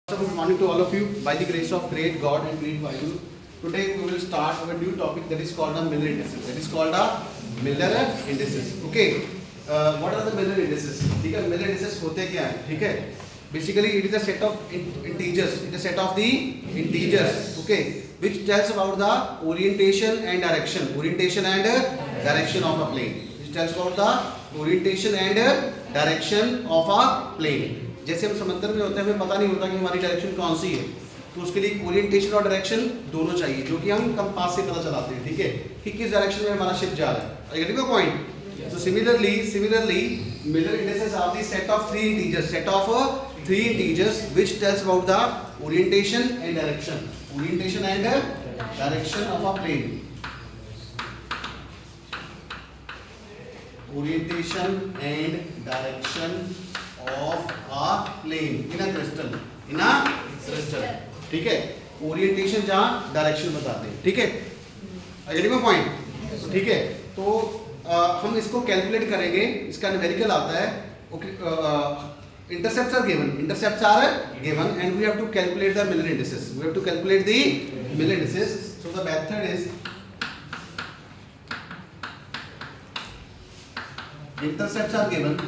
Good morning to all of you. By the grace of great God and great Bible, today we will start our new topic that is called a Miller indices. That is called a Miller indices. Okay. What are the Miller indices? ठीक है, Miller indices होते क्या हैं? ठीक है. Basically, it is a set of integers. It is a set of the integers. Okay, which tells about the orientation and direction. Orientation and direction of a plane. Which tells about the orientation and direction of a plane. जैसे हम समंदर में होते हैं हमें पता नहीं होता कि हमारी डायरेक्शन कौन सी है, तो उसके लिए ओरिएंटेशन और डायरेक्शन दोनों चाहिए, जो कि हम कंपास से पता चलाते हैं. ठीक है, कि किस डायरेक्शन में हमारा शिप जा रहा है. I getting the point. So similarly Miller indices are the set of three integers which tells about the orientation and direction of a plane. Orientation and direction of a plane in a crystal. ठीक है, orientation जहाँ direction बताते हैं. ठीक है, I getting my point. ठीक है, तो हम इसको कैलकुलेट करेंगे. इसका न्यूमेरिकल आता है. Okay, intercepts are given and we have to calculate the Miller indices. So the method is intercepts are given,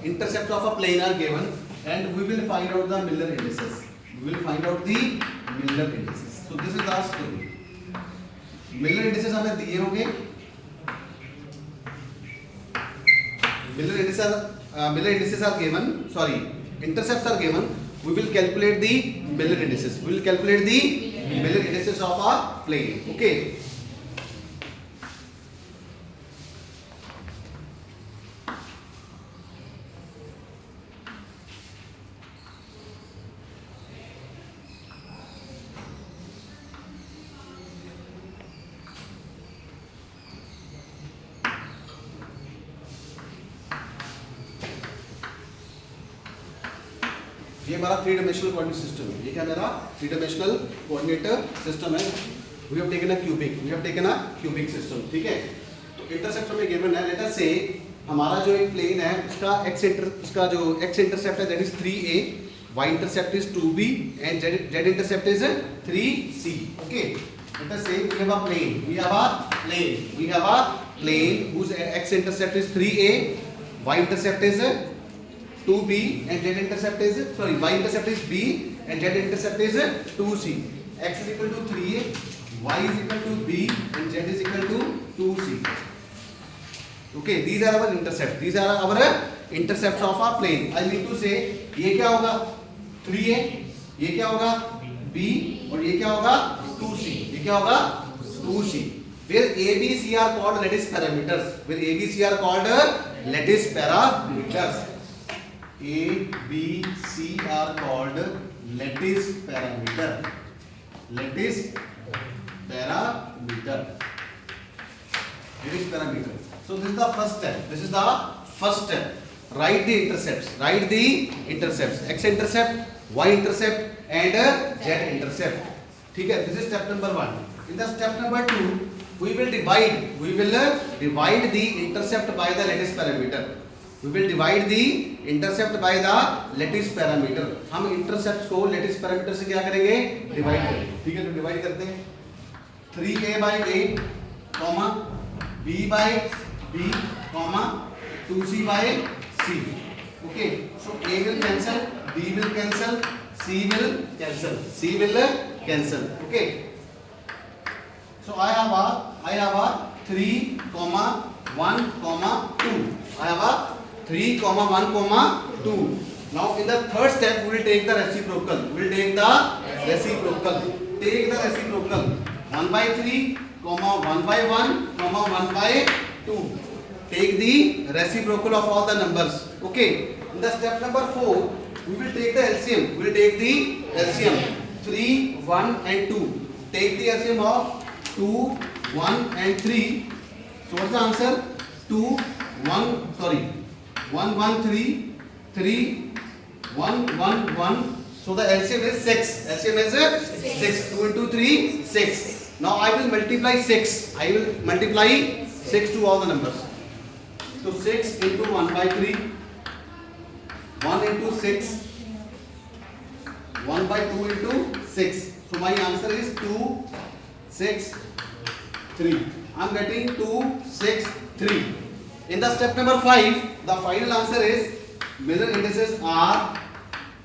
intercepts of a plane are given, and we will find out the Miller indices. So this is our story. Miller indices हमें दिए होंगे. Miller indices are given. Sorry, intercepts are given. We will calculate the Miller indices. Of a plane. Okay. ये हमारा three dimensional coordinate system है. ये क्या मेरा three dimensional coordinate system है. We have taken a cubic system. ठीक है, तो इंटरसेप्ट हमें गिवन है. लेट अस से हमारा जो एक प्लेन है उसका एक्स इंटरसेप्ट है, that is 3a, y intercept is 2b and z intercept is 3c. Okay, let us say we have a plane whose x intercept is 3a, y intercept is 2b and z intercept is y intercept is b and z intercept is 2c. X is equal to 3a, y is equal to b and z is equal to 2c. Okay, these are our intercepts of our plane. I need to say ये क्या होगा 3a, ये क्या होगा b और ये क्या होगा 2c. Where a b c are called lattice parameters. A, B, C are called lattice parameter. So this is the first step. Write the intercepts. X intercept, Y intercept and Z intercept. ठीक है, this is step number 1. In the step number 2, we will divide the intercept by the lattice parameter. हम intercept को lettuce parameter से क्या करेंगे, divide करेंगे. ठीक है, तो डिवाइड करते हैं. 3a by a, b by b, 2c by c. Okay, so a will cancel, b will cancel, c will cancel. Okay, so I have a 3, 1, 2. I have a 3, 1, 2. Now in the third step we will take the reciprocal. Take the reciprocal. 1 by 3, 1 by 1, 1 by 2. Take the reciprocal of all the numbers. Okay. In the step number 4 we will take the LCM. 3, 1 and 2. Take the LCM of 2, 1 and 3. So what's the answer? 1, 1, 3, 3, 1, 1, 1. So the LCM is 6. 2 into 3, 6. Now I will multiply 6. To all the numbers. So 6 into 1 by 3, 1 into 6, 1 by 2 into 6. So my answer is 2, 6, 3. I'm getting 2, 6, 3. In the step number 5, the final answer is Miller indices are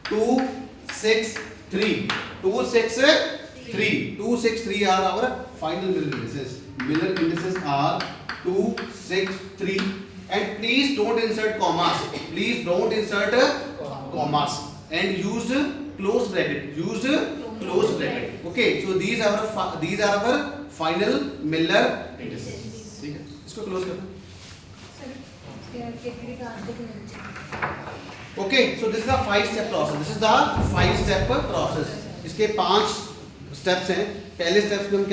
2, 6, 3. 2, 6, 3. 2, 6, 3 are our final Miller indices. Miller indices are 2, 6, 3. And please don't insert commas. Please don't insert commas. And use close bracket. Use close bracket. Okay. So these are our final Miller indices. ठीक है. इसको close करना. Okay. So this is the 5-step process. This is the 5-step process. इसके 5 steps हैं. पहले steps में हम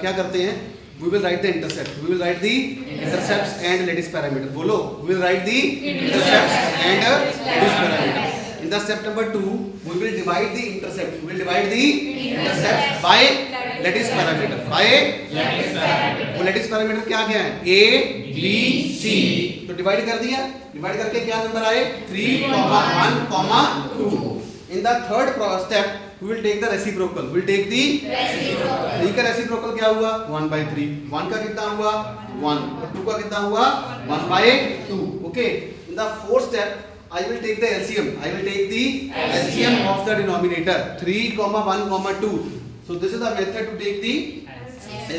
क्या करते हैं? We will write the intercepts. We will write the intercepts and lattice parameter. बोलो. We will write the intercepts and lattice parameter. In the step number 2, we will divide the intercepts. We will divide the intercepts by lattice parameter. By lattice parameter. वो lattice parameter क्या है? A, B, C. तो divide कर दिया. Divide करके क्या number आए? 3, 1, 2. In the third step, we will take the reciprocal. We will take the reciprocal. 3 का reciprocal क्या हुआ? 1 by 3. 1 का कितना हुआ? 1. और 2 का कितना हुआ? 1 by 2. Okay. In the fourth step, I will take the LCM. I will take the LCM of the denominator. 3, 1, 2. So this is the method to take the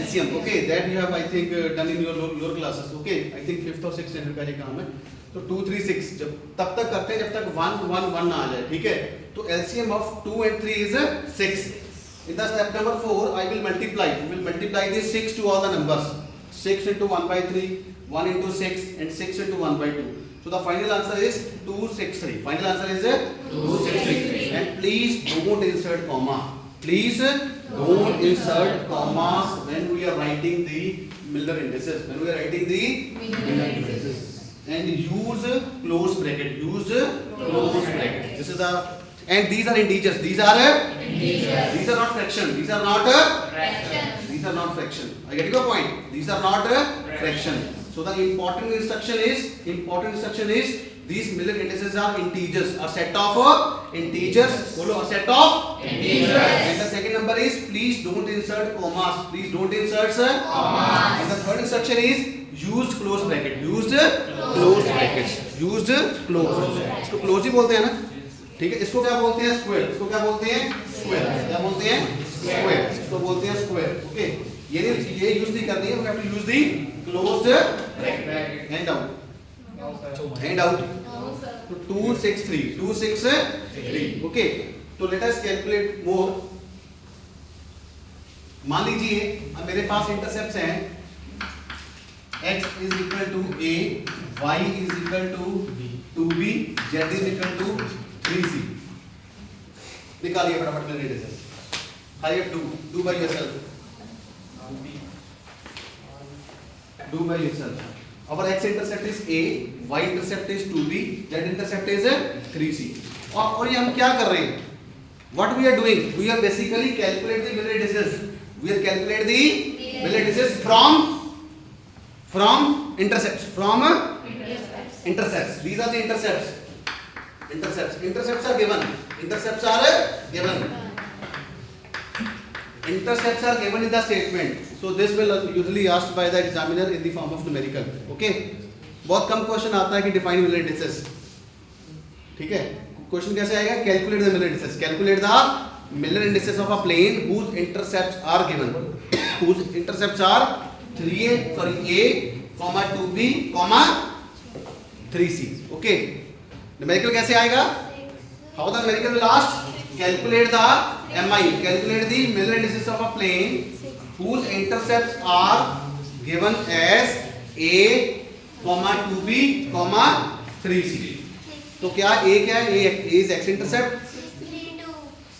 LCM. Okay. That you have, I think, done in your lower classes. Okay. I think 5th or 6th standard का ये काम है. तो 2, 3, 6 जब तब तक करते हैं जब तक 1, 1, 1 ना आ जाए. ठीक है. तो LCM of 2 and 3 is 6. In the step number 4, I will multiply. We will multiply this 6 to all the numbers. 6 into 1 by 3, 1 into 6, and 6 into 1 by 2. So the final answer is 263. Final answer is 263. And please don't insert comma. Please don't insert commas when we are writing the Miller indices. When we are writing the Miller indices. And use close bracket. Use close bracket. This is the and these are integers. These are integers. These are not fraction. These are not fraction. These are not fraction. I get your point. These are not fraction. So the important instruction is these Miller indices are integers. A set of integers. Follow a set of integers. And the second number is please don't insert commas. Please don't insert commas. And the third instruction is used close bracket. Used close brackets. Used close. इसको close ही बोलते हैं ना. ठीक है. इसको क्या बोलते हैं? स्क्वायर. इसको क्या बोलते हैं? स्क्वायर. क्या बोलते हैं? स्क्वायर. इसको बोलते हैं स्क्वायर. ओके. ये यूज नहीं करनी है. We have to use the closed bracket. Hand out. Hand out. तो 2, 6, 3. 2, 6, 3. ओके. तो let us calculate more. मान लीजिए अब मेरे पास इंटरसेप्ट्स हैं. X is equal to A, Y is equal to 2B, Z is equal to 3C. निकालिए फटाफट मेरे indices. Hurry up, do by yourself. Do by yourself. Our X intercept is A, Y intercept is 2B, Z intercept is 3C. और ये हम क्या कर रहे हैं? What we are doing? We are basically calculate the Miller indices. We are calculate the Miller indices from intercepts. From intercepts. These are the intercepts. Intercepts are given. Intercepts are given in the statement. So this will usually asked by the examiner in the form of numerical. Okay. बहुत कम question आता है कि define Miller indices. ठीक है. Question कैसे आएगा? Calculate the Miller indices. Calculate the Miller indices of a plane whose intercepts are given. Whose intercepts are A, 2B, 3C. Okay. Numerical कैसे आएगा? How the numerical will ask? Calculate the MI. Calculate the Miller indices of a plane whose intercepts are given as A, 2B, 3C. तो क्या A क्या है? A is X intercept.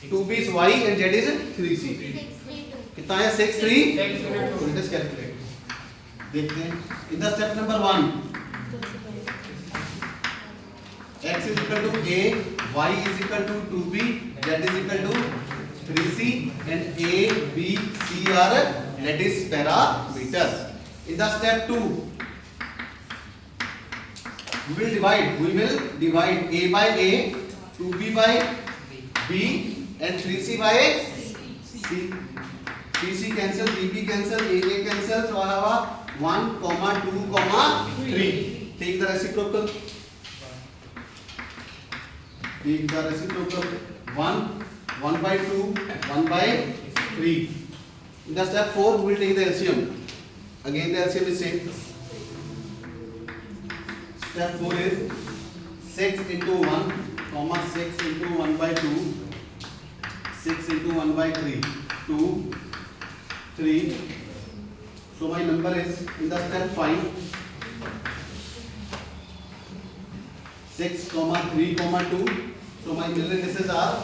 2B is Y and Z is 3C. कितना है? 6, 3. So let us calculate. देखते हैं. In the step number 1, X is equal to A, Y is equal to 2B, Z is equal to 3C, and A, B, C are lattice parameters. In the step 2, we will divide A by A, 2B by B, and 3c by c. 3c cancel, 3b cancel, a cancel, so I have a 1, 2, 3. Take the reciprocal. Take the reciprocal. 1 by 2, 1 by 3. In the step 4, we will take the LCM. Again, the LCM is same. Step 4 is 6 into 1, 6 into 1 by 2, 6 into 1 by 3, 2, 3. So my number is in the step 5, 6, 3, 2. So my middle indices are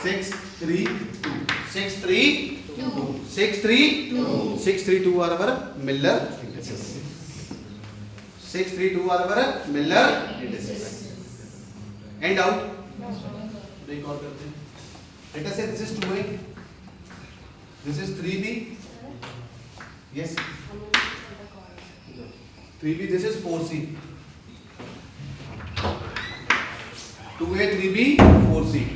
6, 3, 2. 6, 3, 2. 6, 3, 2. 6, 3, 2 are our Miller indices. 6, 3, 2 are our Miller indices. And out. Let us say this is 2a. This is 3b. Yes. 3b, this is 4c. 2a, 3b, 4c.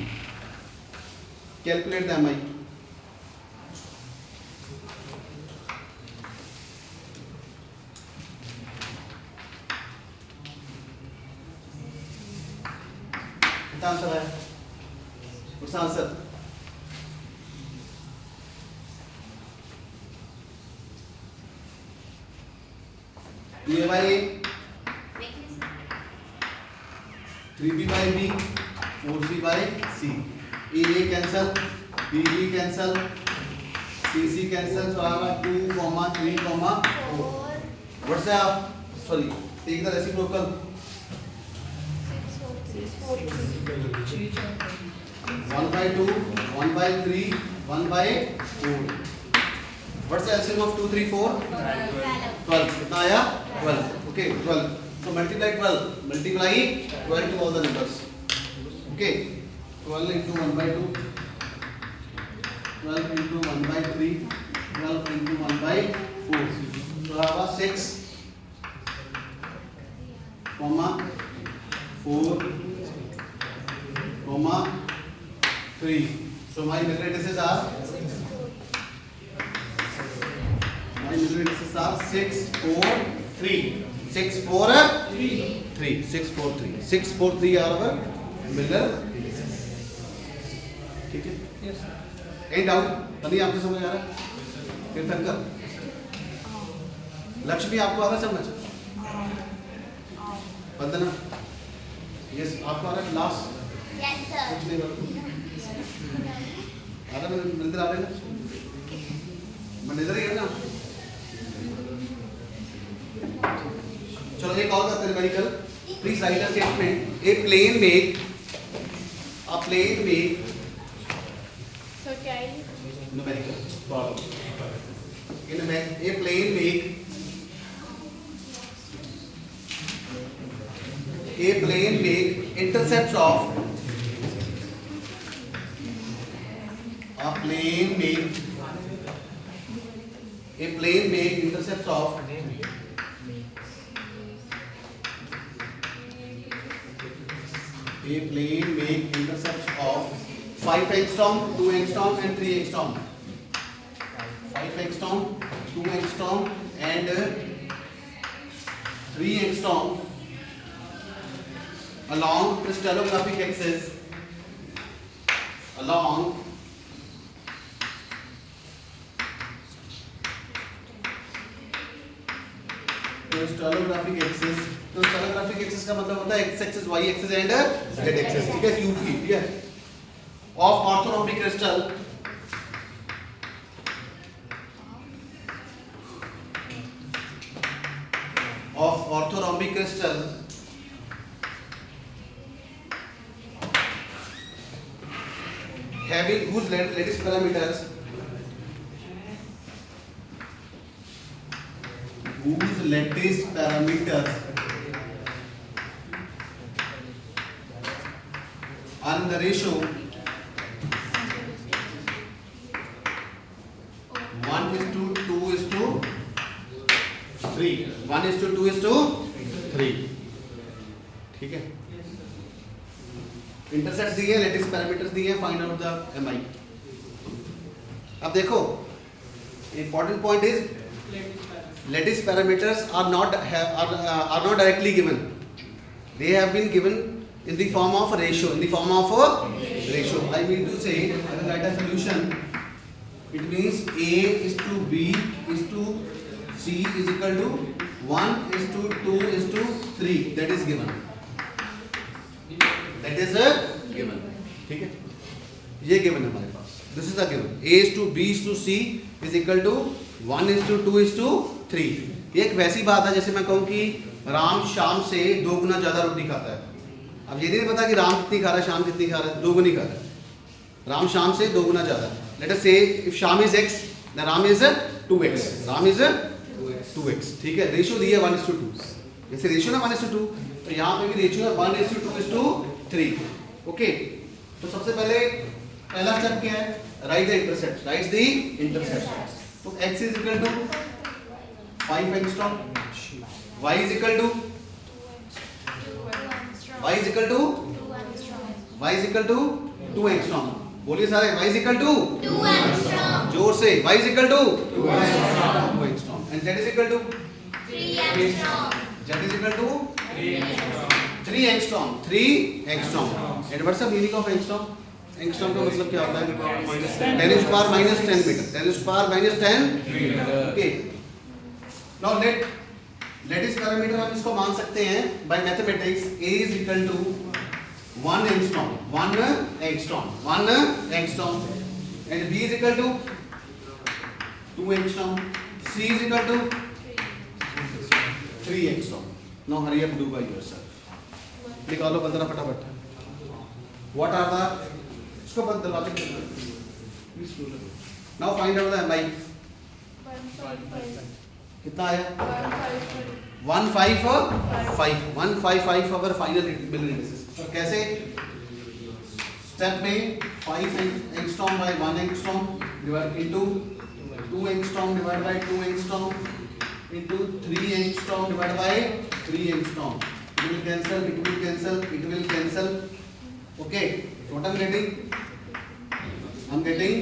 Calculate the MI. What's the answer? What's the answer? A by A, 3b by B, 4c by C. A cancel, B cancel, C cancel. So I have 2, 3, 4. What's the? Sorry, take the reciprocal. 1 by 2, 1 by 3, 1 by 4. What's the LCM of 2, 3, 4? 12. कितना आया? 12. Okay, 12. So multiply 12. Multiply 12 to all the numbers. Okay. 12 into 1 by 2. 12 into 1 by 3. 12 into 1 by 4. So I have 6, 4, 3. So my middle indices are 6, 4, 3. 6, 4, 3. 6, 4, 3. 6, 4, 3 are our Miller indices. ठीक है? Yes. End out. तभी आपको समझ आ रहा है? फिर शंकर. लक्ष्मी आपको आ रहा है समझ? वंदना. Yes, आपको आ रहा है क्लास? Yes sir. कुछ नहीं बोलो. आ रहा है मंदिर आ रहे हैं ना? मंदिर ही है ना? चलो एक और करते हैं medical. Please write a statement. A plane make. So क्या है? Numerical problem. A plane make. A plane make intercepts of. A plane make intercepts of. A plane make intercepts of 5 angstrom, 2 angstrom and 3 angstrom. 5 angstrom, 2 angstrom and 3 angstrom along crystallographic axis. Along crystallographic axis. तो crystallographic axis का मतलब होता है x axis, y axis and z axis. ठीक है, cube की. ठीक है. Of orthorhombic crystal. Of orthorhombic crystal. Having whose lattice parameters. Whose lattice parameters are in the ratio 1:2:3. 1:2:3. ठीक है. इंटरसेप्ट दिए, लेटिस पैरामीटर्स दिए, फाइंड आउट द MI। अब देखो important point is lattice parameters are not directly given. They have been given in the form of ratio. In the form of a ratio. I mean to say, I will write a solution. It means A is to B is to C is equal to 1 is to 2 is to 3. That is given. That is a given. ठीक है? ये given है हमारे पास. This is a given. A is to B is to C is equal to 1 is to 2 is to 3. ये एक वैसी बात है जैसे मैं कहूँ कि राम शाम से 2 गुना ज़्यादा रोटी खाता है। अब ये नहीं पता कि राम कितनी खा रहा है, शाम कितनी खा रहा है, 2 गुनी खा रहा है। राम शाम से 2 गुना ज़्यादा। लेट अस से इफ शाम is x, then Ram is 2x। Ram is 2x। ठीक है, रेशियो दी है 1:2। जैसे रेशियो ना 1:2, तो यहाँ पे भी रेशियो है 1:2:3। ओके, तो सबसे पहला स्टेप क्या है? Right the intercept. Right the intercept. तो x is equal to 5 angstrom, y is equal to y is equal to 2 angstrom। बोलिए सारे, y is equal to 2 angstrom, जोर से, y is equal to 2 angstrom, and z is equal to 3 angstrom, z is equal to 3 angstrom, 3 angstrom। And what's the meaning of angstrom? Angstrom का मतलब क्या होता है? 10⁻⁻10 metre. 10⁻⁻10 metre. Okay, now lattice parameter हम इसको मान सकते हैं by mathematics. A is equal to 1 angstrom and B is equal to 2 angstrom, C is equal to 3 angstrom. Now hurry up, do by yourself. निकालो 15 फटाफट। What are the Now find out the MI. 155. कितना आया? 155. 155 our final Miller indices। और कैसे? Step में 5 angstrom by 1 angstrom divided into 2 angstrom divided by 2 angstrom into 3 angstrom divided by 3 angstrom. It will cancel. Okay, what I'm getting? I'm getting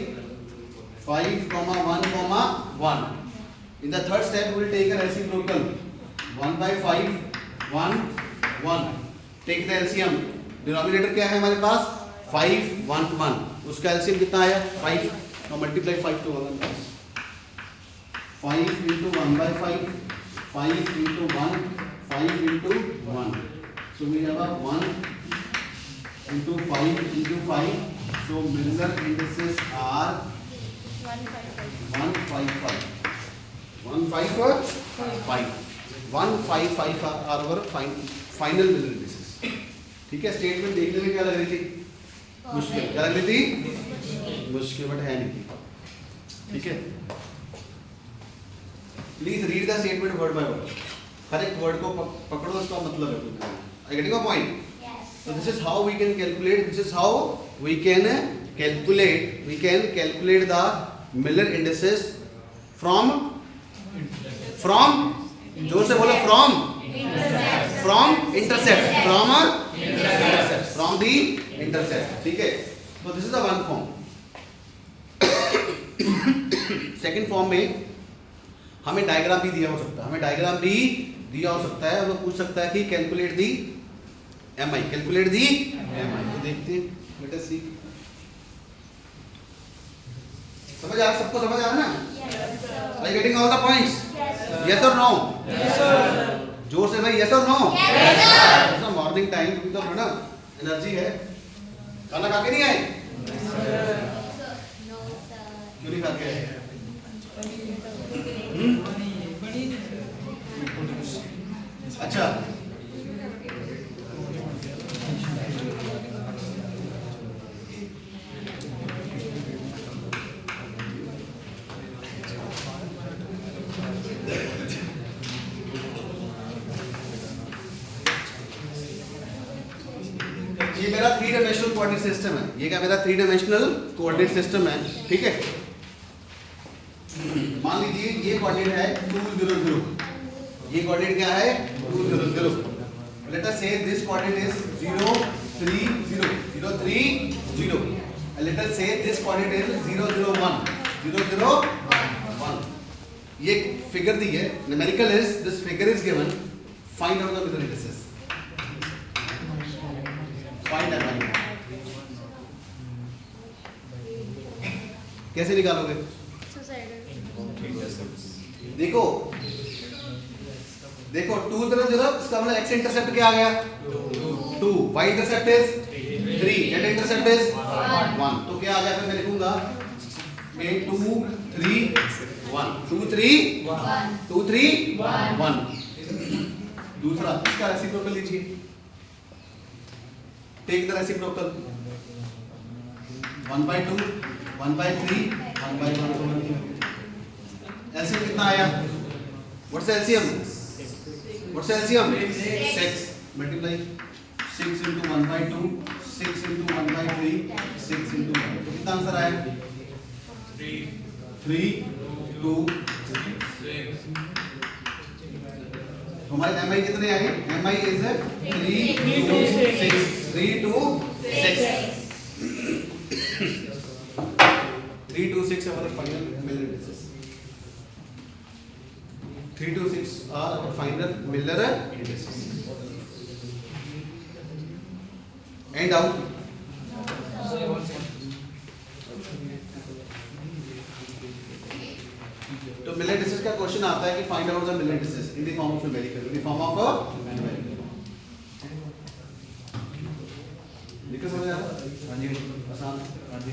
5,1,1. In the third step, we will take a reciprocal 1/5, 1, 1. Take the LCM. Denominator क्या है हमारे पास? 5, 1, 1. उसका LCM कितना आया? 5. Now multiply 5 to 1. 5 into 1/5, 5 into 1, 5 into 1. So we have a 1 into 5 into 5. So Miller indices are 155. 155 are our final Miller indices। ठीक है, statement देखने में क्या लग रही थी? मुश्किल। क्या लग रही थी? मुश्किल, बट है नहीं थी। ठीक है, please read the statement word by word. हर एक वर्ड को पकड़ो, उसका मतलब है। I getting a point? So this is how we can calculate. We can calculate the Miller indices from जोर से बोलो, from intercept, from the intercept। ठीक है, so this is the one form। Second form में हमें diagram भी दिया हो सकता है। वो पूछ सकता है कि calculate the MI, calculate the MI। तो देखते हैं, लेट अस सी। सबको समझ आ रहा ना? Are you getting all the points? Yes or no? जोर से भाई, yes or no? Morning time तो है ना, एनर्जी है। खाना खा के नहीं आए? क्यों नहीं खा के आए? अच्छा, ये मेरा 3 डायमेंशनल कोऑर्डिनेट सिस्टम है। ये क्या मेरा 3 डायमेंशनल कोऑर्डिनेट सिस्टम है। ठीक है, मान लीजिए ये कोऑर्डिनेट है 2, 0, 0। ये कोऑर्डिनेट क्या है? 2, 0, 0। Let us say this coordinate is 0, 3, 0, 0, 3, 0. And let us say this coordinate is 0, 0, 1, 0, 0, 1. ये figure दी है. Numerical is this figure is given. Find out the middle indices. Find MI. कैसे निकालोगे? देखो देखो 2 0 0 इसका मतलब x इंटरसेप्ट क्या आ गया 2 y intercept is 3 z intercept is 1 तो क्या आ गया फिर मैं लिखूंगा मैं 2 3 1 2 3 1 2 3 1 दूसरा इसका रेसिप्रोकल लीजिए टेक द रेसिप्रोकल 1/2 1/3 1/1 एलसीएम कितना आया what's LCM What's LCM? 6. Multiply 6 into 1/2, 6 into 1/3, 6 into 1. तो कितना आंसर आया? 3, 2, 6. हमारे MI कितने आए? MI is 3, 2, 6. 3, 2, 6. 3, 2, 6 हमारे final Miller indices. 3 to 6 are our final Miller indices. And out. तो Miller indices का क्वेश्चन आता है कि find out the Miller indices in the form of numerical, in the form of a numerical. लिखो समझ आया? हाँ जी आसान. हाँ जी.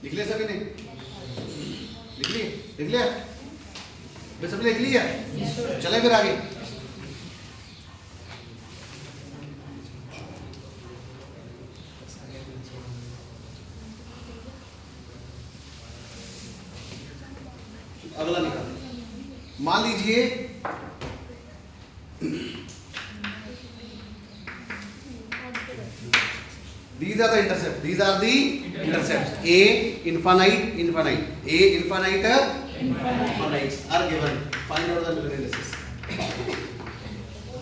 लिख लिया सभी ने लिख लिया मैं सभी लिख लिया चले फिर आगे अगला निकाल मान लीजिए these are the intercepts. These are the intercepts. A infinite, infinite. A infinite, infinites are given. Find out the Miller indices.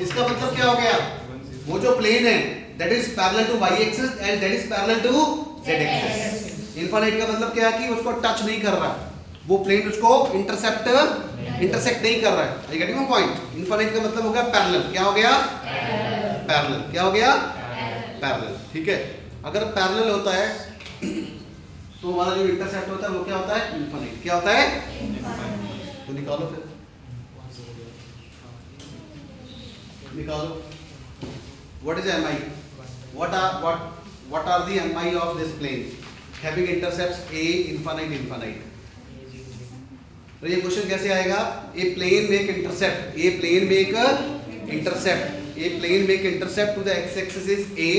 इसका मतलब क्या हो गया? वो जो plane है, that is parallel to y-axis and that is parallel to z-axis. Infinite का मतलब क्या है कि उसको touch नहीं कर रहा. वो plane उसको intersect नहीं कर रहा है. Are you getting my point? Infinite का मतलब हो गया parallel. क्या हो गया? Parallel. क्या हो गया? Parallel. ठीक है. अगर पैरेलल होता है तो हमारा जो इंटरसेप्ट होता है वो क्या होता है इनफाइनाइट क्या होता है तो निकालो फिर निकालो what is MI what are the MI of this plane having intercepts A infinite infinite तो ये क्वेश्चन कैसे आएगा a plane make intercept to the x-axis is A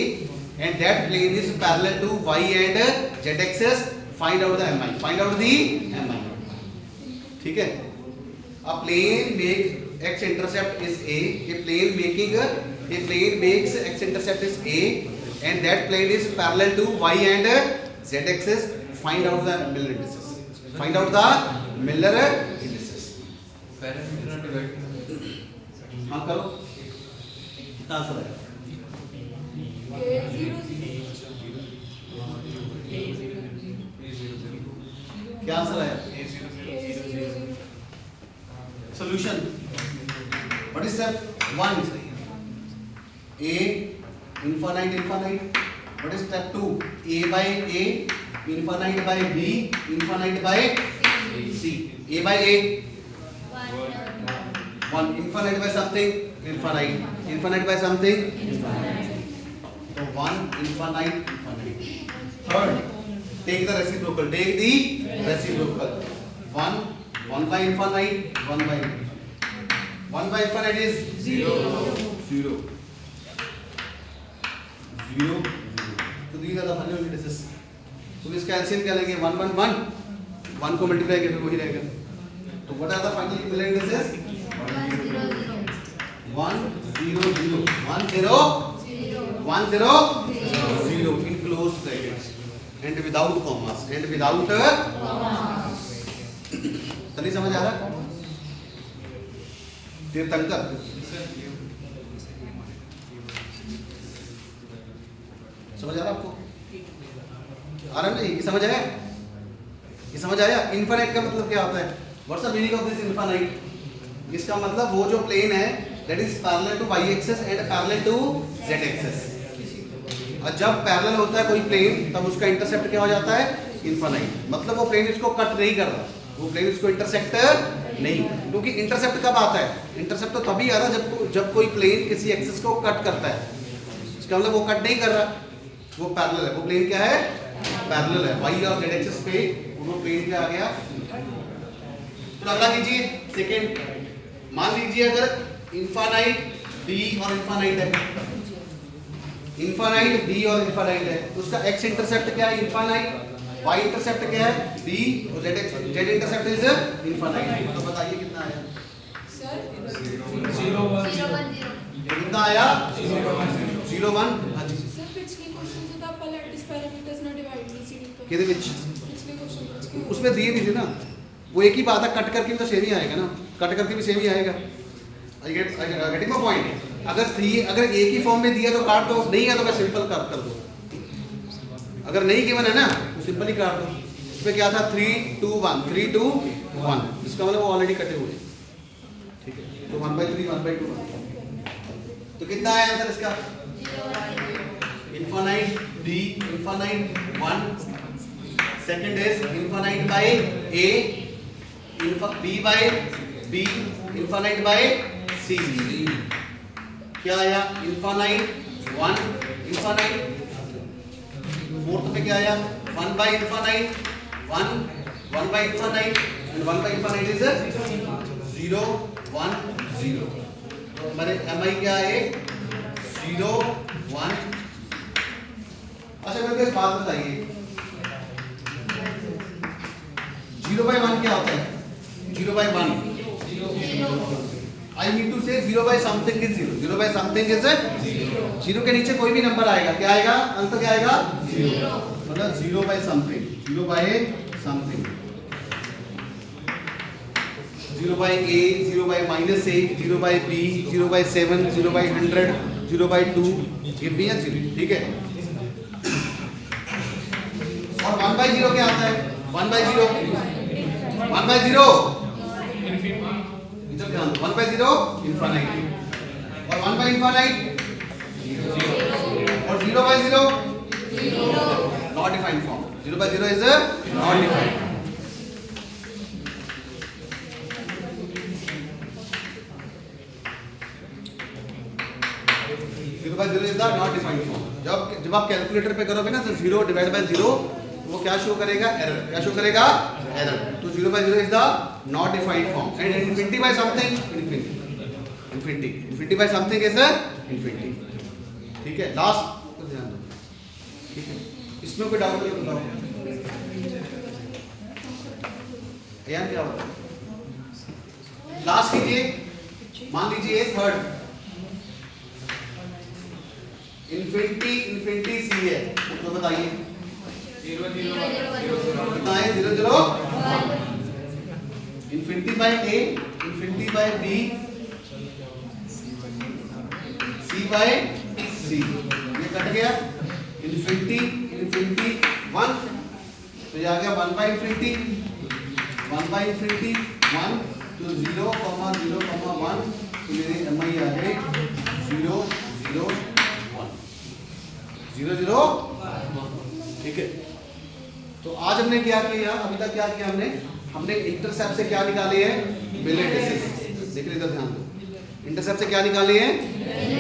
and that plane is parallel to y and z axis find out the MI find out the MI ठीक है a plane make x intercept is A plane makes x intercept is A and that plane is parallel to y and z axis find out the Miller indices find out the Miller indices हाँ करो कितना answer है क्या answer है solution what is step 1 A infinite what is step 2 A by A infinite by B infinite by C A by A 1 infinite by something infinite by something so 1 infinite third take the reciprocal 1 by infinite 1 by infinite 1 by infinite is 0 so these are the fundamental indices तो इसका LCM क्या लेंगे 1 1 1 1 को multiply करके वही रहेगा। तो what are the final Miller indices 1 0 0 1 0 1 0 0 in closed brackets and without commas and without तभी समझ आ रहा तीर्थंकर समझ आ रहा आपको आ रहा नहीं ये समझ आया ये समझ आया इनफाइनाइट का मतलब क्या होता है what's the meaning of this infinite इसका मतलब वो जो प्लेन है that is parallel to y axis and parallel to z axis और जब पैरेलल होता है कोई प्लेन तब उसका इंटरसेप्ट क्या हो जाता है इनफाइनाइट मतलब वो प्लेन इसको कट नहीं कर रहा वो प्लेन इसको इंटरसेक्ट नहीं क्योंकि इंटरसेप्ट कब आता है इंटरसेप्ट तो तभी आता है जब कोई प्लेन किसी एक्सिस को कट करता है इसका मतलब वो कट नहीं कर रहा वो पैरेलल है वो प्लेन क्या है पैरेलल है y और z एक्सिस पे वो प्लेन क्या आ गया तो अगला कीजिए सेकंड मान लीजिए अगर इनफाइनाइट d और इनफाइनाइट है इनफाइनाइट d और इनफाइनाइट है तो उसका x इंटरसेप्ट क्या है इनफाइनाइट y इंटरसेप्ट क्या है d और z इंटरसेप्ट इज इनफाइनाइट तो बताइए कितना आया सर 0 1 कितना आया 0 1 हां जी सर पिछले क्वेश्चन से तो आप लैटिस पैरामीटर्स ना डिवाइड नहीं सीधी तो किधर ਵਿੱਚ पिछले क्वेश्चन उसमें दिए भी थे ना वो एक ही बात है कट करके भी तो सेम ही आएगा ना कट करके भी सेम ही आएगा आई गेटिंग माय पॉइंट अगर एक ही फॉर्म में दिया तो काट दो नहीं है तो मैं सिंपल कर दो अगर नहीं गिवन है ना तो सिंपल ही काट दो इसमें क्या था 3 2 1 3 2 1 इसका मतलब वो ऑलरेडी कटे हुए ठीक है तो 1/3 1/2 तो कितना आया आंसर इसका infinite d infinite 1 second is infinite by a b by b infinite by c क्या आया इनफाइनाइट 1 इनफाइनाइट फोर्थ में क्या आया 1 by infinite 1 by infinite and 1 by infinite is 0 1 0 तो हमारे mi क्या है 0 1 अच्छा मेरे को एक बात बताइए 0 by 1 क्या होता है 0 by 1 I need to say 0 by something is 0 0 by something is 0 के नीचे कोई भी नंबर आएगा क्या आएगा आंसर क्या आएगा 0 मतलब 0 by something 0 by something 0 by a 0 by -a 0 by b 0 by 7 0 by 100 0 by 2 ये भी है 0 ठीक है और 1 by 0 क्या आता है 1 by 0 1 by 0 इधर ध्यान 1 by 0 इनफाइनाइट और 1 by इनफाइनाइट 0 और 0 by 0 not defined form 0 by 0 is not defined 0 by 0 is the not defined form जब आप कैलकुलेटर पे करोगे ना तो 0 डिवाइड बाय 0 वो क्या शो करेगा एरर क्या शो करेगा एरर तो 0 by 0 is the not defined form and infinity by something infinity by something is infinity ठीक है लास्ट को ध्यान दो ठीक है इसमें कोई डाउट है तो बताओ यार क्या होगा लास्ट कीजिए मान लीजिए थर्ड इनफिनिटी सी है तो बताइए 0 0 कितना है 0 0 infinity by a infinity by b c by c ये कट गया इनफिनिटी 1 तो ये आ गया 1 बाय इनफिनिटी 1 तो 0 0 1 तो मेरे mi आ गए 0 0 0 0 ठीक है तो आज हमने क्या किया अभी तक क्या किया हमने इंटरसेप्ट से क्या निकाले हैं मिलर इंडिसेस देखिए इधर ध्यान दो इंटरसेप्ट से क्या निकाले हैं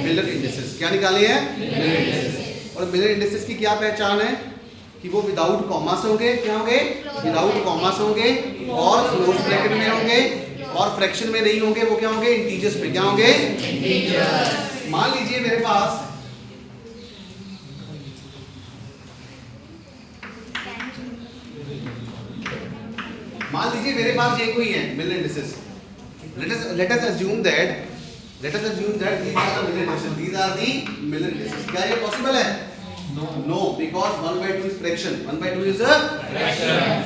मिलर इंडिसेस क्या निकाले हैं मिलर इंडिसेस और मिलर इंडिसेस की क्या पहचान है कि वो विदाउट कॉमास होंगे क्या होंगे विदाउट कॉमास होंगे और क्लोज ब्रैकेट में होंगे और फ्रैक्शन में नहीं होंगे वो क्या होंगे इंटीजर्स पे क्या होंगे मान लीजिए मेरे पास मान लीजिए मेरे पास ये कोई है Miller indices. Let us assume that these are the middle indices. These are the middle indices. क्या ये possible है? No, because 1/2 is fraction. 1/2 is a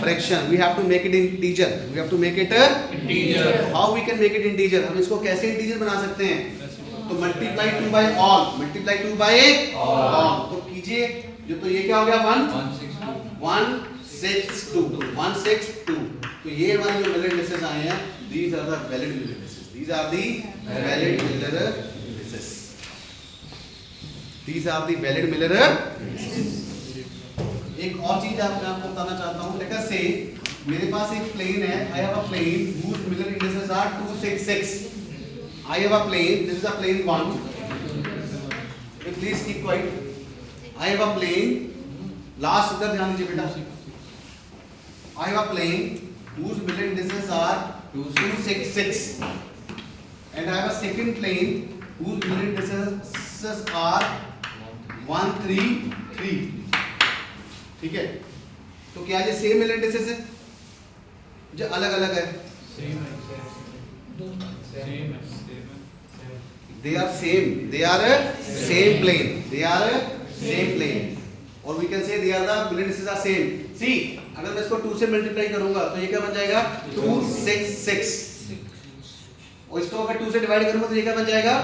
fraction. We have to make it integer. We have to make it a Integer. How we can make it integer? हम इसको कैसे integer बना सकते हैं? तो multiply 2 by all. Multiply 2 by all. तो कीजिए जो तो ये क्या हो गया 162. 162. तो ये हमारे जो मिलर इंडिसेस आए हैं. These are the valid middle indices. These are the valid middle indices. These are the valid middle indices. एक और चीज आपको बताना चाहता हूँ. Let us say मेरे पास एक plane है. I have a plane whose middle indices are 266. I have a plane. This is a plane 1. Please keep quiet. I have a plane. Last उधर ध्यान दीजिए बेटा. I have a plane whose middle indices are 266 and I have a second plane whose middle indices are 133. ठीक है. तो क्या ये same Miller indices है जो अलग अलग है? They are same. They are a same plane. They are a same plane. और we can say they are the middle indices are same. See, अगर मैं इसको 2 से मल्टीप्लाई करूंगा तो ये क्या बन जाएगा 266 और इसको अगर 2 से डिवाइड करूंगा तो ये क्या बन जाएगा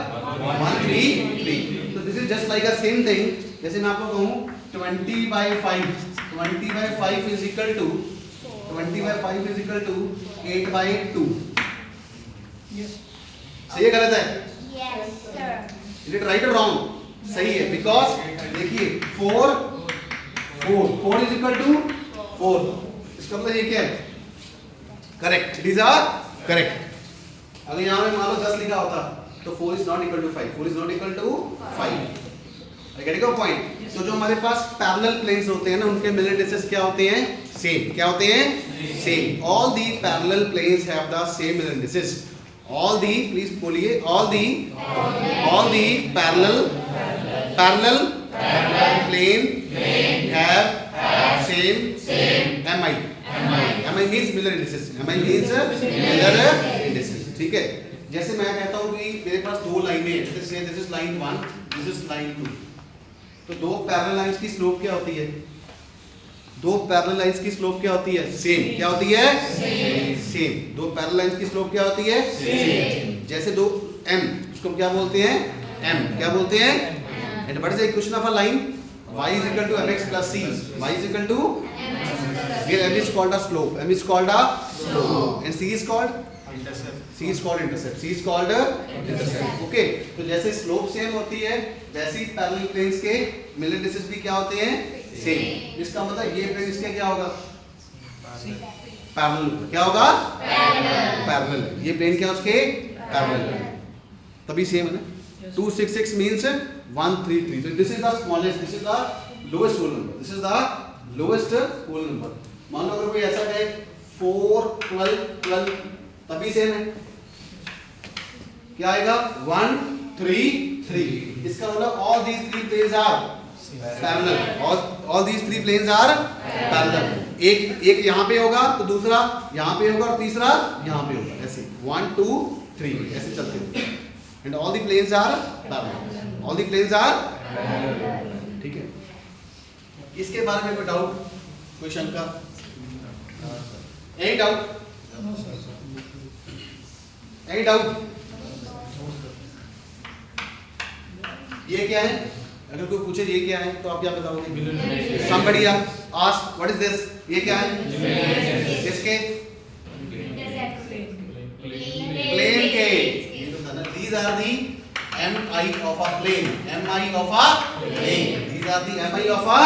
133. तो this is just like a same thing. जैसे मैं आपको कहूं 20/5 इज इक्वल टू 8/2. सही है गलत है? Yes, sir. Is it right और रॉन्ग? सही है. बिकॉज देखिए 4 इज इक्वल टू 4. इसका मतलब ये क्या है? Correct. It is a correct. अगर यहाँ में मान लो 10 लिखा होता तो 4 is not equal to 5. 4 is not equal to 5. I get your point. तो जो हमारे पास पैरेलल प्लेन्स होते हैं ना उनके मिडल इंडिसेस क्या होते हैं? सेम. क्या होते हैं? Same. All the parallel planes have the same Miller indices. All the please बोलिए all the parallel plane have same mi. mi means middle indices. mi means middle indices. ठीक है. जैसे मैं कहता हूँ कि मेरे पास दो लाइनें हैं. जैसे this is line 1, this is line 2. तो दो पैरेलल लाइंस की स्लोप क्या होती है? दो पैरेलल लाइंस की स्लोप क्या होती है? सेम. क्या होती है? सेम. दो पैरेलल लाइंस की स्लोप क्या होती है? सेम. जैसे दो m उसको क्या बोलते हैं? m. क्या बोलते हैं? And what is the equation of a line? y is equal to mx plus c. y is equal to here m is called a slope. m is called a slope and c is called intercept. c is called intercept. Okay. तो जैसे slope same होती है वैसे ही parallel planes के middle indices भी क्या होते हैं? सेम. इसका मतलब ये प्लेन इसका क्या होगा? पैरेलल. क्या होगा? पैरेलल. ये प्लेन क्या उसके? पैरेलल. तभी सेम है ना. 266 means 133. So this is the smallest. This is the lowest whole number. This is the lowest whole number. मान लो अगर कोई ऐसा कहे 4 12 12 तभी सेम है. क्या आएगा? 133. इसका मतलब all these three planes are parallel. all these three planes are parallel. एक यहाँ पे होगा तो दूसरा यहाँ पे होगा और तीसरा यहाँ पे होगा. ऐसे 1 2 3 ऐसे चलते हैं. and all the planes are parallel. all the planes are ठीक है. इसके बारे में कोई डाउट? कोई शंका? Any doubt? Any doubt? ये क्या है? अगर कोई पूछे ये क्या है तो आप क्या बताओगे? somebody ask what is this? ये क्या है? किसके? प्लेन के. These are the mi of a plane. mi of a plane. These are the mi of a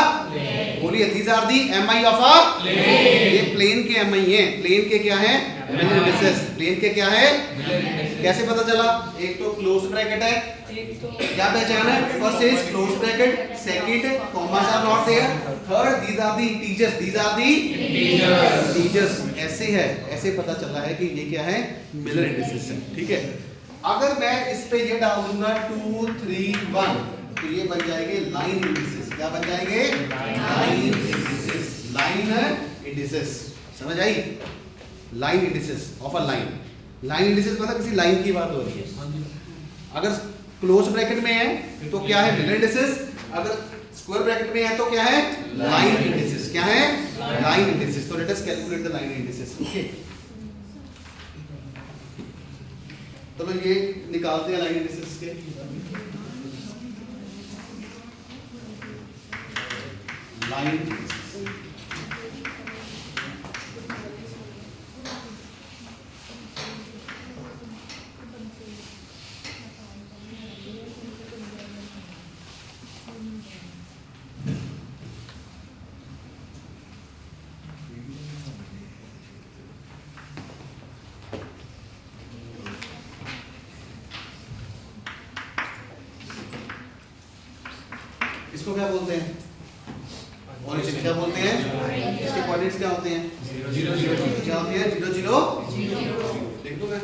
बोलिए. These are the mi of a ये प्लेन के mi हैं. Plane के क्या है? Middle indices. प्लेन के क्या है? कैसे पता चला? एक तो क्लोज ब्रैकेट है. क्या पहचान है? First is close bracket. Second commas are not there. Third these are the integers. these are the integers. ऐसे है. ऐसे पता चला है कि ये क्या है? मिडल इंडिसेस है. ठीक है. अगर मैं इस पे ये डाल दूंगा 2 3 1 तो ये बन जाएंगे लाइन इंडिसेस. क्या बन जाएंगे? Line indices. Line indices. समझ आई? Line indices of a line. Line indices मतलब किसी लाइन की बात हो रही है। अगर क्लोज ब्रैकेट में है तो क्या है, मिलर इंडिसेस। अगर स्क्वायर ब्रैकेट में है तो क्या है, लाइन इंडिसेस। क्या है, लाइन इंडिसेस। तो let us calculate the line indices. Okay, तो ये निकालते हैं लाइन इंडिसेस के। लाइन इसको क्या बोलते हैं, ओरिजिन क्या बोलते हैं। इसके कोऑर्डिनेट्स क्या होते हैं, 0 0 क्या होती है, 0 0 देख दो मैं,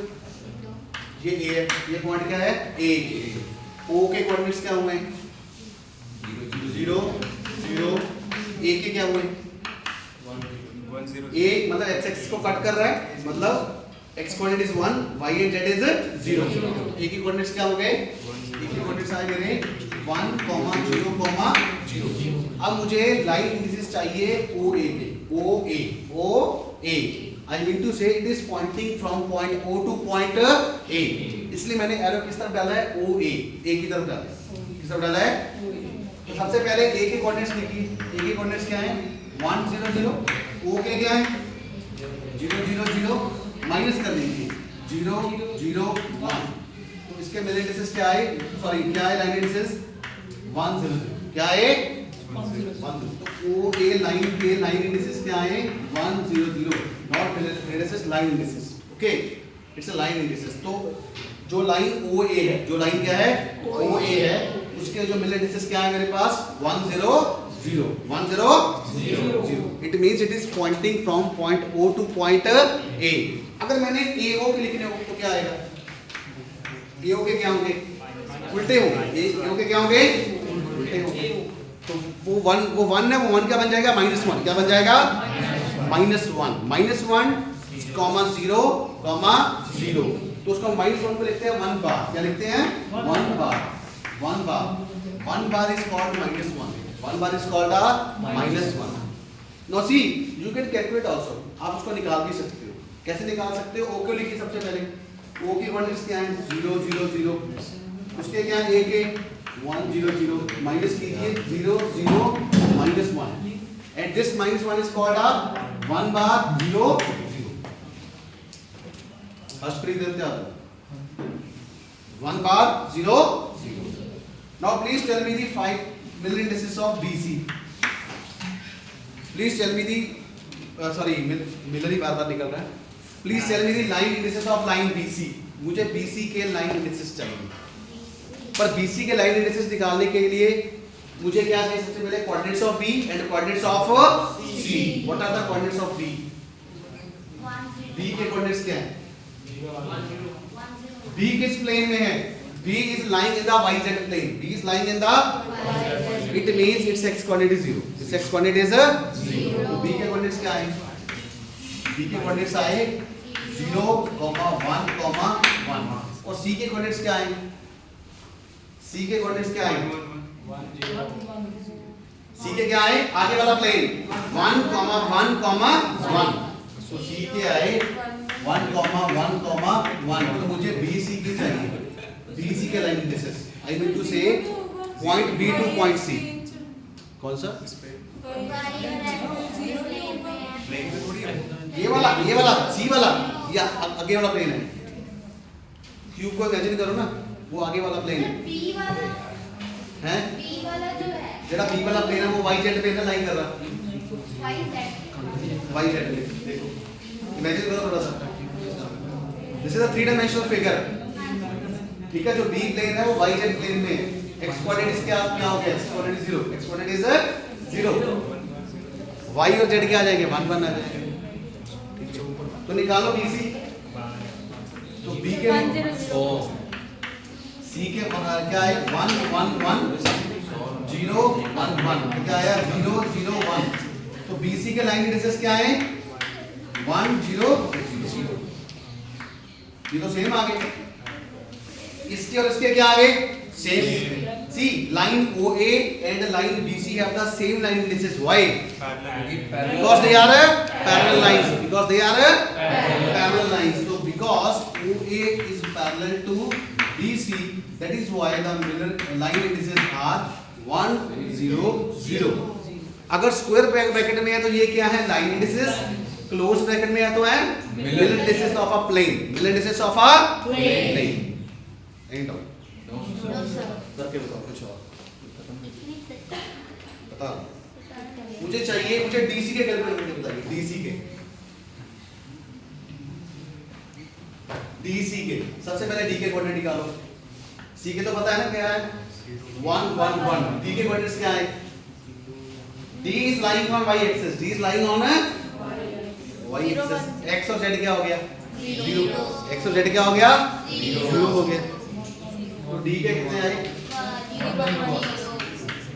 ये ए है, ये पॉइंट क्या है ए। ओ के कोऑर्डिनेट्स क्या हुए, 0 0। ए के क्या हुए, 1 0। ए मतलब एक्स एक्सिस को कट कर रहा है, मतलब X coordinate is 1, Y and Z is 0। A की कोऑर्डिनेट्स क्या हो गए, ए की कोऑर्डिनेट्स आए मेरे 1, 0, 0। अब मुझे लाइन इंडिसेस चाहिए ओ ए पे, O A. I mean to say it is pointing from point O to point A, इसलिए मैंने एरो किस तरफ डाला है, ओ ए की तरफ डाला है। किस तरफ डाला है, तो सबसे पहले ए के कोऑर्डिनेट्स लिखिए। ए के कोऑर्डिनेट्स क्या है, 1 0 0। ओ के क्या है, 0 0 0। माइनस कर दीजिए 0 0 1। तो इसके मिलर इंडिसेस क्या है, सॉरी क्या है, लाइन इंडिसेस 1 0 0। क्या है, 1 0। तो ओ ए लाइन के लाइन इंडिसेस क्या है, 1 0 0, not Miller indices, line indices. Okay, it's a line indices. तो जो लाइन ओ ए है, जो लाइन क्या है ओ ए है, उसके जो मिलर इंडिसेस क्या है मेरे पास, 1 0 0 1 0 0। It means it is pointing from point O to point A. अगर मैंने ए ओ के लिखने हो तो क्या आएगा, ए ओ के क्या होंगे, उल्टे होंगे। ए ओ के क्या होंगे, उल्टे होंगे। तो वो 1 है, वो 1 क्या बन जाएगा, -1। क्या बन जाएगा, -1 कॉमा 0 कॉमा 0। तो उसको -1 को लिखते हैं 1 बार। क्या लिखते हैं, 1 बार। 1 bar is called -1। 1 bar is called a -1। Now see you can calculate also, आप उसको निकाल भी सकते हो। कैसे निकाल सकते हो, ओ को लिखिए सबसे पहले। ओ की कोऑर्डिनेट्स क्या है, 0 0 0। उसके क्या है, ए के 1 0 0। माइनस कीजिए 0 0 -1। And this -1 is called a 1 bar 0 0। First प्री देते हैं 1 bar 0 0। Now please tell me the 5 Miller indices of BC। Please tell me the, sorry Miller ही बार बार निकल रहा है। Please tell me the line indices of line BC। मुझे BC के लाइन इंडिसेस चाहिए, पर BC के लाइन इंडिसेस निकालने के लिए मुझे क्या चाहिए, सबसे पहले coordinates of B and coordinates of C। What are the coordinates of B? B के कोऑर्डिनेट्स क्या है, B किस प्लेन में है, B is lying in the YZ plane. B is lying in the it means its x coordinate is 0. Its x coordinate is 0. तो B के coordinates क्या आए, B के कोऑर्डिनेट्स आए 0, 1, 1। और C के कोऑर्डिनेट्स क्या आए, C के कोऑर्डिनेट्स क्या आए, C के क्या आए, आगे वाला प्लेन 1, 1, 1। तो C के आए 1, 1, 1। तो मुझे BC की चाहिए, BC के line indices. I mean to say point B to point C। कौन सा, ये वाला C वाला, या आगे वाला प्लेन है। क्यूब को इमेजिन करो ना, वो आगे वाला प्लेन है, हैं जेड़ा B वाला प्लेन है वो YZ पे ना लाइन कर रहा, YZ पे। देखो इमेजिन करो थोड़ा सा, this is a 3 dimensional figure. ठीक है, जो B प्लेन है वो YZ प्लेन में है। x कोऑर्डिनेट क्या हो गया, x coordinate 0, x coordinate is 0। y और z क्या आ जाएंगे, 1 1 आ जाएंगे। तो निकालो BC। तो B के C के क्या है, 1 1 1 0 1 1। क्या आया, 0 0 1। तो BC के लाइन इंडिसेस क्या है, 1 0 0। ये तो सेम आ गए, इसके और इसके क्या आ गए, same. See line OA and line BC have the same line indices. Why? Because they are parallel lines. Because they are parallel lines. So because OA is parallel to BC, that is why the Miller line indices are 1 0 0. अगर square bracket में है तो ये क्या है, line indices. Close bracket में है तो है Miller indices of a plane. Miller indices of a plane. Any doubt? करके बताओ कुछ और बता. मुझे चाहिए, मुझे डीसी के कैलकुलेट करके बताइए. डीसी के सबसे पहले डी के कोऑर्डिनेट निकालो. सी के तो पता है ना क्या है, 1 1 1. डी के कोऑर्डिनेट्स क्या है, D is lying on Y axis. D is lying on Y axis. X और जेड क्या हो गया, 0. एक्स और जेड क्या हो गया, 0 हो गया. तो डी के कितने आए,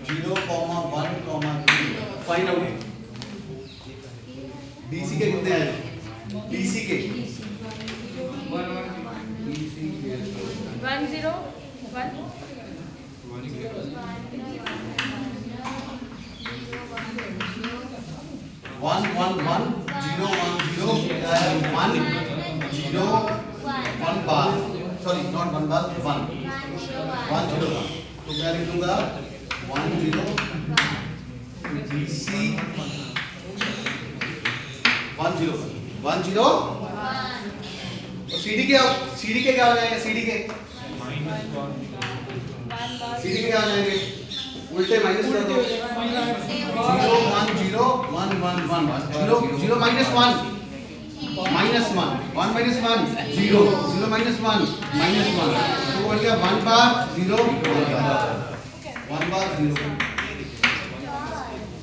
0, 1, 3. Find out. डीसी के कितने आए, डीसी के 1 0 1 1 1 1 0 1 0 1 0 1 बार. सॉरी नॉट 1 बार, 1 1 0 1. तो मैं लिख दूंगा 1 0 डीसी 1 0 1 0. तो सीडी के क्या हो जाएंगे, सीडी के क्या हो जाएंगे, उल्टे माइनस कर दो. 0 1 0 1 1 1 0 0 minus 1 minus 1 1 minus 1 0 0 minus 1 minus 1. तो बन गया 1 बार 0 1 बार 0.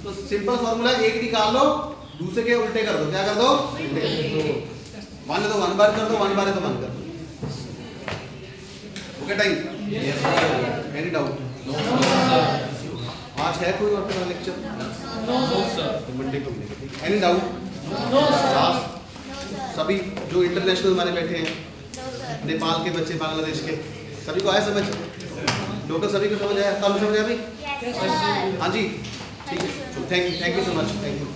तो सिंपल फॉर्मूला एक निकाल लो, दूसरे के उल्टे कर दो. क्या कर दो, उल्टे. 1 है तो 1 बार कर दो, 1 बार है तो 1 कर दो. Okay time? Any doubt? आज है कोई और का लेक्चर? तो मंडे को मिलेगा. Any doubt? सभी जो इंटरनेशनल हमारे बैठे हैं, नेपाल के बच्चे, बांग्लादेश के, सभी को आया समझ? टोटल सभी को समझ आया? तब समझ आया भाई? हाँ जी, ठीक है. Thank you so much. Thank you.